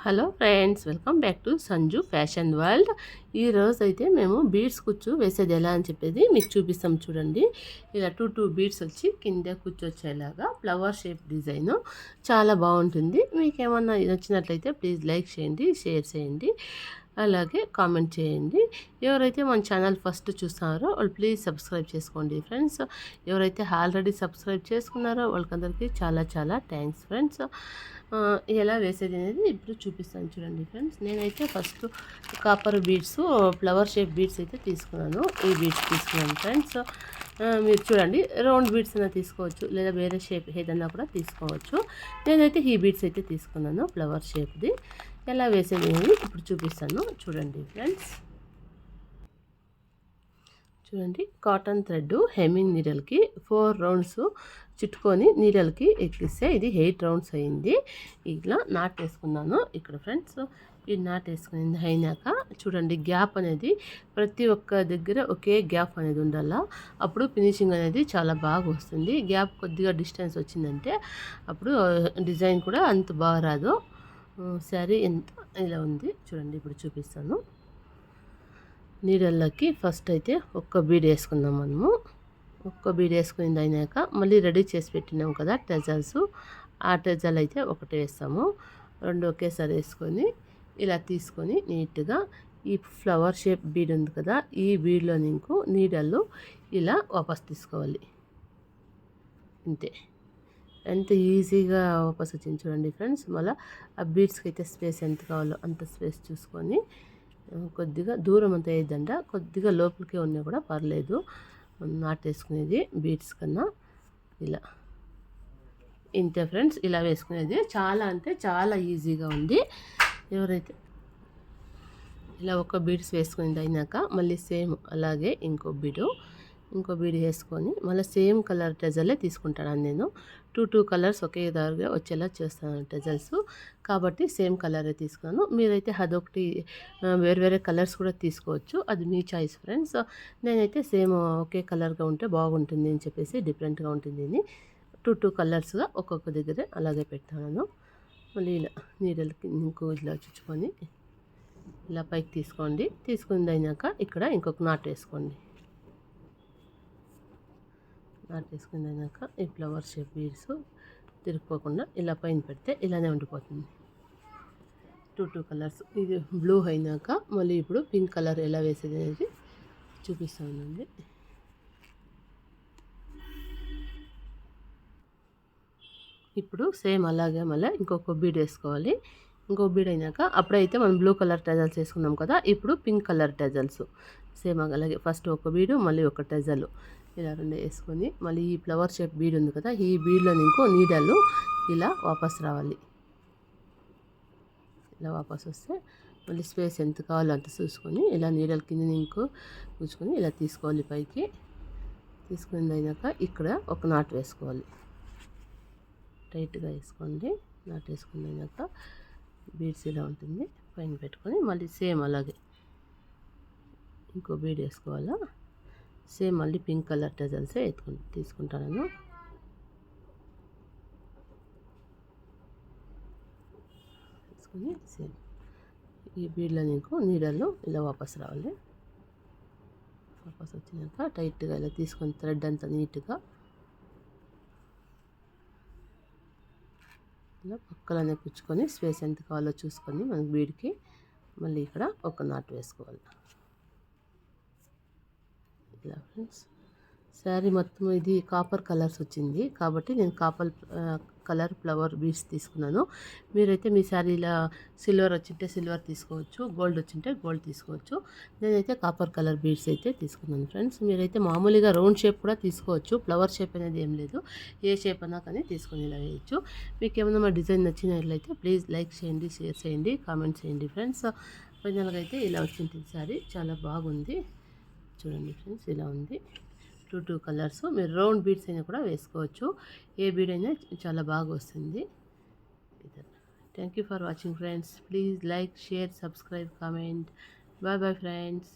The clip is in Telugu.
Hello friends, welcome back to Sanju fashion world. ఈరోజు అయితే మేము బీడ్స్ కుచ్చు వేసేది ఎలా అని చెప్పేది మీకు చూపిస్తాం. చూడండి, ఇలా టూ బీడ్స్ వచ్చి కింద కుచ్చు వచ్చేలాగా ఫ్లవర్ షేప్ డిజైన్ చాలా బాగుంటుంది. మీకు ఏమన్నా నచ్చినట్లయితే ప్లీజ్ లైక్ చేయండి, షేర్ చేయండి, అలాగే కామెంట్ చేయండి. ఎవరైతే మన ఛానల్ ఫస్ట్ చూస్తున్నారో వాళ్ళు ప్లీజ్ సబ్స్క్రైబ్ చేసుకోండి ఫ్రెండ్స్. ఎవరైతే ఆల్రెడీ సబ్స్క్రైబ్ చేసుకున్నారో వాళ్ళకందరికీ చాలా చాలా థ్యాంక్స్ ఫ్రెండ్స్. ఎలా వేసేది అనేది ఇప్పుడు చూపిస్తాను. చూడండి ఫ్రెండ్స్, నేనైతే first copper beads, flower shape beads అయితే తీసుకున్నాను. ఈ బీడ్స్ తీసుకున్నాను ఫ్రెండ్స్. మీరు చూడండి, రౌండ్ బీడ్స్ అయినా తీసుకోవచ్చు, లేదా వేరే షేప్ ఏదన్నా కూడా తీసుకోవచ్చు. నేనైతే ఈ బీడ్స్ అయితే తీసుకున్నాను ఫ్లవర్ షేప్ది. ఎలా వేసేది అనేది ఇప్పుడు చూపిస్తాను. చూడండి ఫ్రెండ్స్, చూడండి, కాటన్ థ్రెడ్ హెమ్మింగ్ నీడల్కి 4 రౌండ్స్ చుట్టుకొని నీడల్కి ఎక్కిస్తే ఇది 8 రౌండ్స్ అయింది. ఇట్లా నాట్ వేసుకున్నాను ఇక్కడ ఫ్రెండ్స్. ఈ నాట్ వేసుకుని అయినాక చూడండి, గ్యాప్ అనేది ప్రతి ఒక్క దగ్గర ఒకే గ్యాప్ అనేది ఉండాలా. అప్పుడు ఫినిషింగ్ అనేది చాలా బాగా వస్తుంది. గ్యాప్ కొద్దిగా డిస్టెన్స్ వచ్చిందంటే అప్పుడు డిజైన్ కూడా అంత బాగా రాదు. శారీ ఎంత ఇలా ఉంది చూడండి, ఇప్పుడు చూపిస్తాను. నీడల్లోకి ఫస్ట్ అయితే ఒక్క బీడ్ వేసుకుందాం మనము. ఒక్క బీడ్ వేసుకుని అయినాక మళ్ళీ రెడీ చేసి పెట్టినాం కదా టెజల్స్, ఆ టెజల్ అయితే ఒకటి వేస్తాము. 2 ఒకేసారి వేసుకొని ఇలా తీసుకొని నీట్గా ఈ ఫ్లవర్ షేప్ బీడ్ ఉంది కదా, ఈ బీడ్లో నీకు నీడల్లో ఇలా వాపస్ తీసుకోవాలి. అంతే, ఎంత ఈజీగా వాపస్ వచ్చింది చూడండి ఫ్రెండ్స్. మళ్ళీ ఆ బీడ్స్కి అయితే స్పేస్ ఎంత కావాలో అంత స్పేస్ చూసుకొని కొద్దిగా దూరం అంతా వేయద్దంట, కొద్దిగా లోపలికే ఉన్నా కూడా పర్లేదు. నాటేసుకునేది బీడ్స్ కన్నా ఇలా ఇంతే ఫ్రెండ్స్. ఇలా వేసుకునేది చాలా అంటే చాలా ఈజీగా ఉంది. ఎవరైతే ఇలా ఒక బీడ్స్ వేసుకునేది అయినాక మళ్ళీ సేమ్ అలాగే ఇంకో బీడ్ వేసుకొని మళ్ళీ సేమ్ కలర్ టెజలే తీసుకుంటాను నేను. 2 కలర్స్ ఒకే దారిగా వచ్చేలా చేస్తాను టెజల్స్, కాబట్టి సేమ్ కలరే తీసుకున్నాను. మీరైతే అదొకటి వేరే కలర్స్ కూడా తీసుకోవచ్చు, అది మీ చాయిస్ ఫ్రెండ్స్. నేనైతే సేమ్ ఒకే కలర్గా ఉంటే బాగుంటుంది అని చెప్పేసి డిఫరెంట్గా ఉంటుంది అని 2 కలర్స్గా ఒక్కొక్క దగ్గర అలాగే పెట్టాను. మళ్ళీ ఇలా నీడలకి ఇంకో ఇలా చుచ్చుకొని ఇలా పైకి తీసుకోండి. తీసుకుంది అయినాక ఇక్కడ ఇంకొక నాట్ వేసుకోండి. నాట్ వేసుకుని అయినాక ఈ ఫ్లవర్ షేప్ బీడ్స్ తిరుక్కోకుండా ఇలా పైన పెడితే ఇలానే ఉండిపోతుంది. 2 కలర్స్, ఇది బ్లూ అయినాక మళ్ళీ ఇప్పుడు పింక్ కలర్ ఎలా వేసేది అనేది చూపిస్తానండి. ఇప్పుడు సేమ్ అలాగే మళ్ళీ ఇంకొక బీడ్ వేసుకోవాలి. ఇంకో బీడ్ అయినాక అప్పుడైతే మనం బ్లూ కలర్ టెజల్స్ వేసుకున్నాం కదా, ఇప్పుడు పింక్ కలర్ టెజల్స్ సేమ్ అలాగే ఫస్ట్ ఒక బీడు మళ్ళీ ఒక టెజల్ ఇలా 2 వేసుకొని మళ్ళీ ఈ ఫ్లవర్ షేప్ బీడ్ ఉంది కదా, ఈ బీడ్లో ఇంకో నీడలు ఇలా వాపస్ రావాలి. ఇలా వాపస్ వస్తే మళ్ళీ స్పేస్ ఎంత కావాలో అంత చూసుకొని ఇలా నీడల కింద ఇంకో కూర్చుకొని ఇలా తీసుకోవాలి పైకి. తీసుకుని అయినాక ఇక్కడ ఒక నాట్ వేసుకోవాలి. టైట్గా వేసుకోండి. నాట్ వేసుకుని అయినాక బీడ్స్ ఇలా ఉంటుంది, పైన పెట్టుకొని మళ్ళీ సేమ్ అలాగే ఇంకో బీడ్ వేసుకోవాలా. సేమ్ మళ్ళీ పింక్ కలర్ టెజల్సే తీసుకుంటాను. తీసుకుని సేమ్ ఈ బీడ్లో నీకు నీడల్లో ఇలా వాపస్ రావాలి. వాపస్ వచ్చినాక టైట్గా ఇలా తీసుకొని థ్రెడ్ అంతా నీట్గా ఇలా పక్కలనే కుచ్చుకొని స్పేస్ ఎంత కావాలో చూసుకొని మనకి బీడ్కి మళ్ళీ ఇక్కడ ఒక నాట్ వేసుకోవాలి. ఇలా ఫ్రెండ్స్, శారీ మొత్తం ఇది కాపర్ కలర్స్ వచ్చింది కాబట్టి నేను కాపర్ కలర్ ఫ్లవర్ బీడ్స్ తీసుకున్నాను. మీరైతే మీ శారీలో సిల్వర్ వచ్చింటే సిల్వర్ తీసుకోవచ్చు, గోల్డ్ వచ్చింటే గోల్డ్ తీసుకోవచ్చు. నేనైతే కాపర్ కలర్ బీడ్స్ అయితే తీసుకున్నాను ఫ్రెండ్స్. మీరైతే మామూలుగా రౌండ్ షేప్ కూడా తీసుకోవచ్చు, ఫ్లవర్ షేప్ అనేది ఏం లేదు, ఏ షేప్ అన్నా కానీ తీసుకొని ఇలా వేయచ్చు. మీకు ఏమైనా మా డిజైన్ నచ్చినట్లయితే ప్లీజ్ లైక్ చేయండి, షేర్ చేయండి, కామెంట్ చేయండి ఫ్రెండ్స్. ఫైనల్గా అయితే ఇలా వచ్చింది శారీ, చాలా బాగుంది. చూడండి ఫ్రెండ్స్, ఇలా ఉంది. 2 కలర్స్. మీరు రౌండ్ బీడ్స్ అయినా కూడా వేసుకోవచ్చు, ఏ బీడ్ అయినా చాలా బాగా వస్తుంది. Thank you for watching friends. Please like, share, subscribe, comment. Bye bye friends.